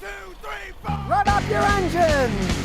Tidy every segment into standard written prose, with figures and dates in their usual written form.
2, 3, 4. Rev up your engines!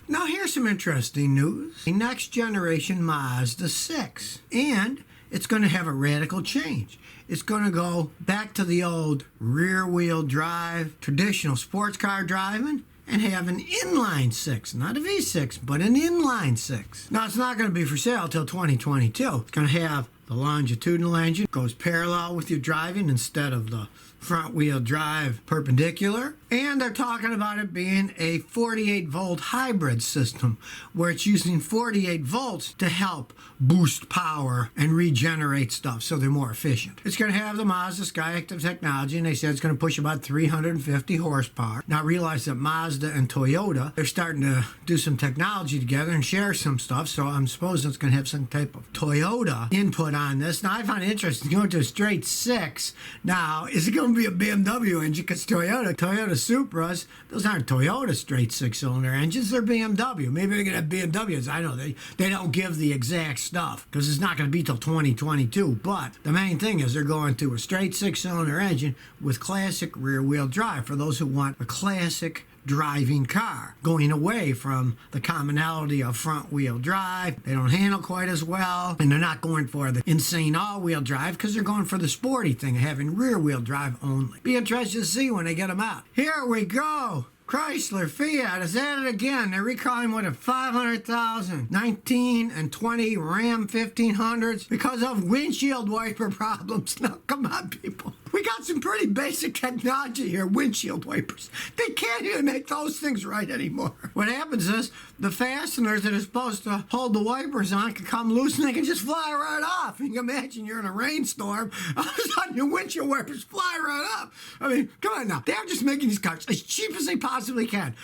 Now here's some interesting news. A next generation Mazda 6. And it's going to have a radical change. It's going to go back to the old rear-wheel drive, traditional sports car driving, and have an inline 6. Not a V6, but an inline 6. Now, it's not going to be for sale until 2022. It's going to have the longitudinal engine, goes parallel with your driving instead of the front-wheel drive perpendicular. And they're talking about it being a 48-volt hybrid system where it's using 48 volts to help boost power and regenerate stuff so they're more efficient. It's going to have the Mazda Skyactiv technology, and they said it's going to push about 350 horsepower. Now, realize that Mazda and Toyota, they're starting to do some technology together and share some stuff, so I'm supposing it's going to have some type of Toyota input on this. Now, I find it interesting going to a straight 6. Now, is it going to be a BMW engine? Because Toyota Supras, those aren't Toyota straight 6-cylinder engines, they're BMW. Maybe they're going to have BMWs. I know they don't give the exact stuff because it's not going to be till 2022. But the main thing is they're going to a straight 6-cylinder engine with classic rear-wheel drive for those who want a classic driving car, going away from the commonality of front-wheel drive. They don't handle quite as well, and they're not going for the insane all-wheel drive because they're going for the sporty thing of having rear-wheel drive only. Be interested to see when they get them out. Here we go. Chrysler, Fiat is at it again. They're recalling more than 500,000 19 and 20 Ram 1500s because of windshield wiper problems. Now, come on, people. We got some pretty basic technology here, windshield wipers. They can't even make those things right anymore. What happens is the fasteners that are supposed to hold the wipers on can come loose and they can just fly right off. You can imagine you're in a rainstorm, all of a sudden your windshield wipers fly right up. I mean, come on now. They're just making these cars as cheap as they possibly can.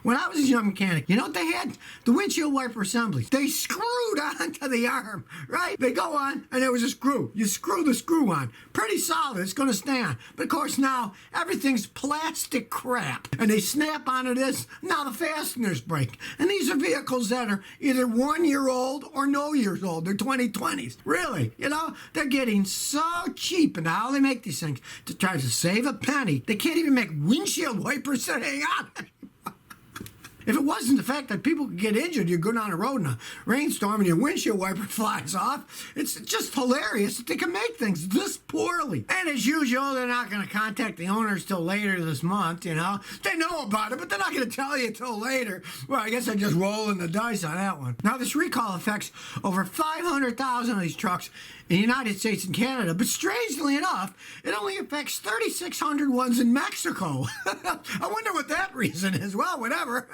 When I was a young mechanic, you know what they had? The windshield wiper assemblies. They screwed onto the arm, right? They go on and there was a screw. You screw the screw on. Pretty solid. It's going to stay on. But of course now everything's plastic crap and they snap onto this. Now the fasteners break. And these are vehicles that are either 1 year old or no years old. They're 2020s. Really, you know, they're getting so cheap. And now they make these things to try to save a penny. They can't even make windshield wipers that hang on. If it wasn't the fact that people could get injured, you're going down the road in a rainstorm and your windshield wiper flies off, it's just hilarious that they can make things this poorly. And as usual, they're not going to contact the owners till later this month, you know. They know about it, but they're not going to tell you till later. Well, I guess I'm just rolling the dice on that one. Now, this recall affects over 500,000 of these trucks in the United States and Canada, but strangely enough, it only affects 3,600 ones in Mexico. I wonder what that reason is. Well, whatever.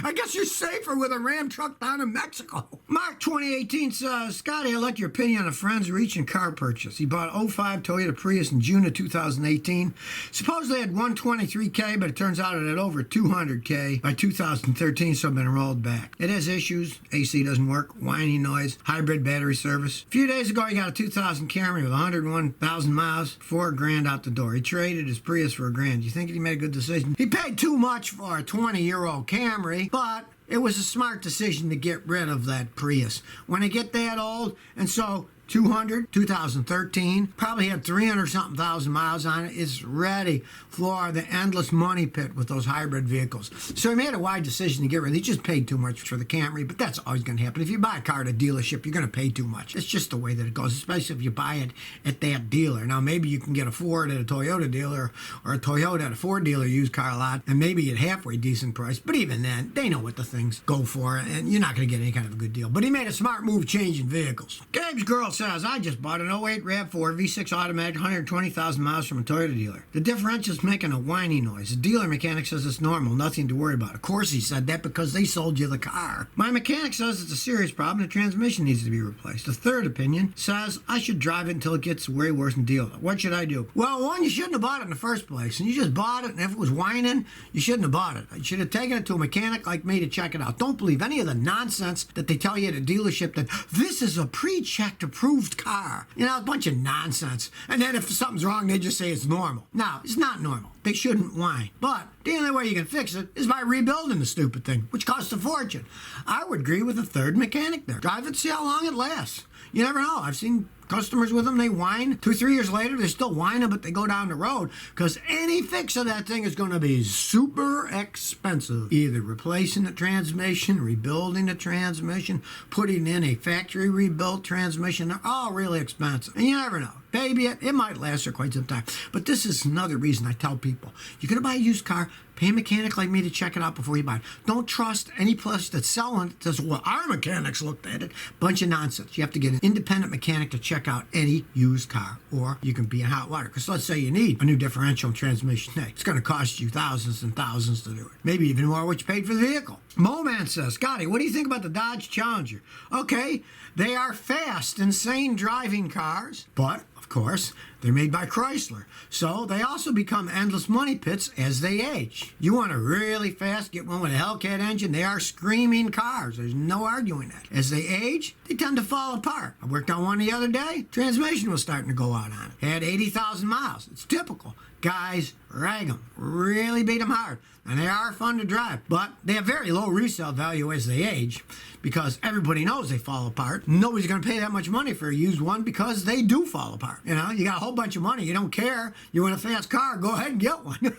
I guess you're safer with a Ram truck down in Mexico. Mark 2018 says, Scotty, I'd like your opinion on a friend's recent car purchase. He bought an 05 Toyota Prius in June of 2018. Supposedly had 123K, but it turns out it had over 200K by 2013, so I've been rolled back. It has issues. AC doesn't work, whining noise, hybrid battery service. A few days ago, he got a 2000 Camry with 101,000 miles, $4,000 out the door. He traded his Prius for $1,000. Do you think he made a good decision? He paid too much for a 20-year-old Camry, but it was a smart decision to get rid of that Prius. When they get that old, and so 2013, probably had 300-something thousand miles on it, is ready for the endless money pit with those hybrid vehicles. So he made a wise decision to get rid of it. He just paid too much for the Camry, but that's always going to happen. If you buy a car at a dealership, you're going to pay too much. It's just the way that it goes, especially if you buy it at that dealer. Now, maybe you can get a Ford at a Toyota dealer or a Toyota at a Ford dealer used car lot, and maybe at halfway decent price, but even then, they know what the things go for, and you're not going to get any kind of a good deal. But he made a smart move changing vehicles. Gabe's girl says, I just bought an 08 RAV4 V6 automatic, 120,000 miles from a Toyota dealer. The differential's making a whiny noise. The dealer mechanic says it's normal, nothing to worry about. Of course he said that because they sold you the car. My mechanic says it's a serious problem. The transmission needs to be replaced. The third opinion says I should drive it until it gets way worse and deal with it. What should I do? Well, one, you shouldn't have bought it in the first place. And you just bought it, and if it was whining, you shouldn't have bought it. You should have taken it to a mechanic like me to check it out. Don't believe any of the nonsense that they tell you at a dealership that this is a pre-checked approved car. You know, a bunch of nonsense. And then if something's wrong, they just say it's normal. No, it's not normal. They shouldn't whine. But the only way you can fix it is by rebuilding the stupid thing, which costs a fortune. I would agree with the third mechanic there. Drive it, see how long it lasts. You never know. I've seen customers with them, they whine. 2-3 years later, they're still whining, but they go down the road because any fix of that thing is going to be super expensive. Either replacing the transmission, rebuilding the transmission, putting in a factory rebuilt transmission. They're all really expensive. And you never know. Baby, it might last for quite some time. But this is another reason I tell people, you're going to buy a used car, pay a mechanic like me to check it out before you buy it. Don't trust any place that's selling it that says, well, our mechanics looked at it. Bunch of nonsense. You have to get an independent mechanic to check out any used car, or you can be in hot water. Because let's say you need a new differential and transmission. Hey, it's going to cost you thousands and thousands to do it. Maybe even more what you paid for the vehicle. Moman says, Scotty, what do you think about the Dodge Challenger? Okay, they are fast, insane driving cars, but of course, they're made by Chrysler. So they also become endless money pits as they age. You want a really fast, get one with a Hellcat engine, they are screaming cars. There's no arguing that. As they age, they tend to fall apart. I worked on one the other day. Transmission was starting to go out on it. Had 80,000 miles. It's typical. Guys rag them, really beat them hard, and they are fun to drive, but they have very low resale value as they age because everybody knows they fall apart. Nobody's going to pay that much money for a used one because they do fall apart. You know, you got a whole bunch of money, you don't care, you want a fast car, go ahead and get one.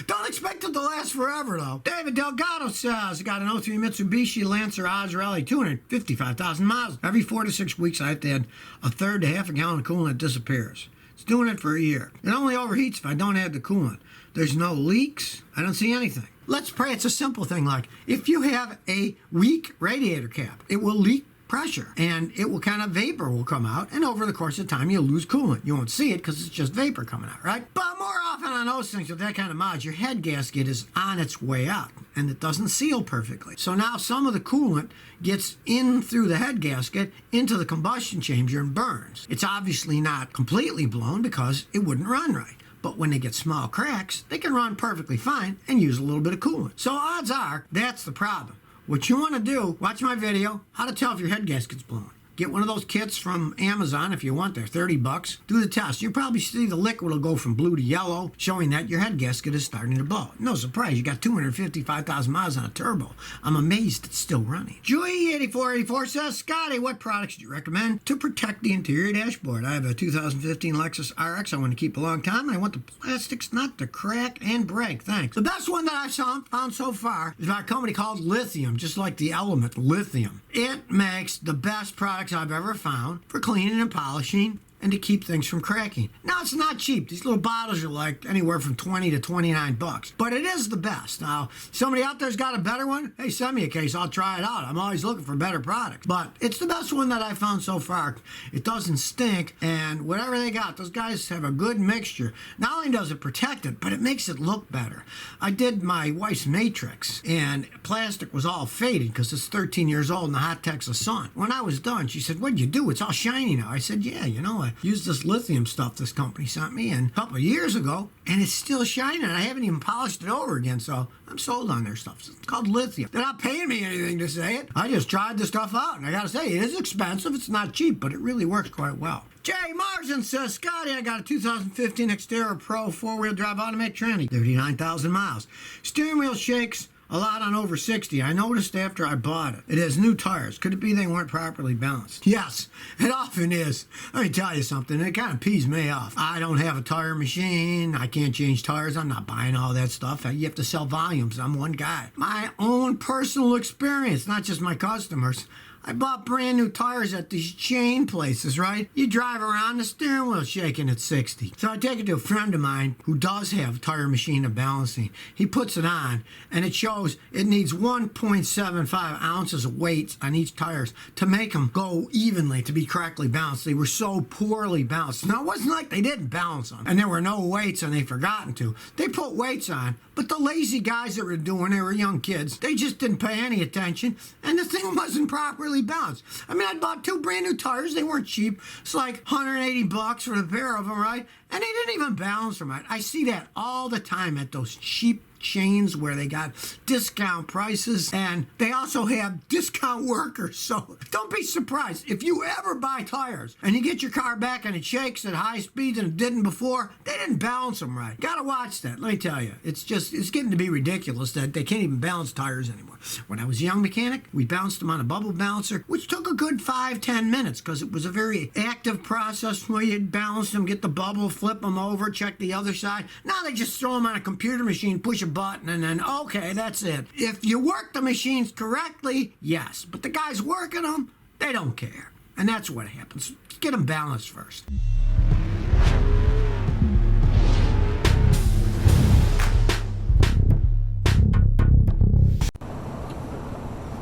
Don't expect it to last forever, though. David Delgado says, got an 03 Mitsubishi Lancer Oz Rally, 255,000 miles. Every 4 to 6 weeks, I have to add a third to half a gallon of coolant that disappears. It's doing it for a year. It only overheats if I don't add the coolant. There's no leaks. I don't see anything. Let's pray it's a simple thing like, if you have a weak radiator cap, it will leak pressure and it will kind of vapor will come out, and over the course of time you'll lose coolant. You won't see it because it's just vapor coming out, right? But more often on those things with that kind of mod, your head gasket is on its way out and it doesn't seal perfectly. So now some of the coolant gets in through the head gasket into the combustion chamber and burns. It's obviously not completely blown because it wouldn't run right. But when they get small cracks, they can run perfectly fine and use a little bit of coolant. So odds are that's the problem. What you want to do, watch my video, how to tell if your head gasket's blown. Get one of those kits from Amazon if you want. They're $30. Do the test. You'll probably see the liquid will go from blue to yellow, showing that your head gasket is starting to blow. No surprise, you got 255,000 miles on a turbo. I'm amazed it's still running. Joey8484 says, Scotty, what products do you recommend to protect the interior dashboard? I have a 2015 Lexus RX I want to keep a long time, and I want the plastics not to crack and break. Thanks. The best one that I've found so far is by a company called Lithium, just like the element, lithium. It makes the best products I've ever found for cleaning and polishing and to keep things from cracking. Now, it's not cheap. These little bottles are like anywhere from 20 to 29 bucks, but it is the best. Now, somebody out there's got a better one, hey, send me a case, I'll try it out. I'm always looking for better products, but it's the best one that I've found so far. It doesn't stink, and whatever they got, those guys have a good mixture. Not only does it protect it, but it makes it look better. I did my wife's Matrix, and plastic was all faded because it's 13 years old in the hot Texas sun. When I was done, she said, what'd you do? It's all shiny now. I said, yeah, you know, I used this lithium stuff this company sent me in a couple of years ago, and it's still shining. I haven't even polished it over again, so I'm sold on their stuff. It's called lithium. They're not paying me anything to say it. I just tried the stuff out, and I gotta say, it is expensive. It's not cheap, but it really works quite well. Jay Marsden says, Scotty, I got a 2015 Xterra Pro 4-wheel drive automatic tranny, 39,000 miles. Steering wheel shakes a lot on over 60. I noticed after I bought it. It has new tires. Could it be they weren't properly balanced? Yes, it often is. Let me tell you something. It kind of pees me off. I don't have a tire machine. I can't change tires. I'm not buying all that stuff. You have to sell volumes. I'm one guy. My own personal experience, not just my customers. I bought brand new tires at these chain places, right? You drive around, the steering wheel shaking at 60. So I take it to a friend of mine who does have a tire machine and balancing. He puts it on, and it shows it needs 1.75 ounces of weight on each tires to make them go evenly, to be correctly balanced. They were so poorly balanced. Now, it wasn't like they didn't balance them, and there were no weights, and they'd forgotten to. They put weights on, but the lazy guys that were doing, they were young kids, they just didn't pay any attention, and the thing wasn't properly balanced. I mean, I bought 2 brand new tires. They weren't cheap. It's like 180 bucks for the pair of them, right? And they didn't even balance them right. I see that all the time at those cheap chains where they got discount prices, and they also have discount workers. So don't be surprised if you ever buy tires and you get your car back and it shakes at high speeds and it didn't before. They didn't balance them right. Gotta watch that. Let me tell you, it's getting to be ridiculous that they can't even balance tires anymore. When I was a young mechanic, we bounced them on a bubble balancer, which took a good 5-10 minutes because it was a very active process where you'd balance them, get the bubble, flip them over, check the other side. Now they just throw them on a computer machine, push a button, and then, okay, that's it. If you work the machines correctly, yes. But the guys working them, they don't care. And that's what happens. Get them balanced first.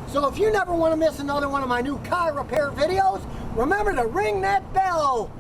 So if you never want to miss another one of my new car repair videos, remember to ring that bell.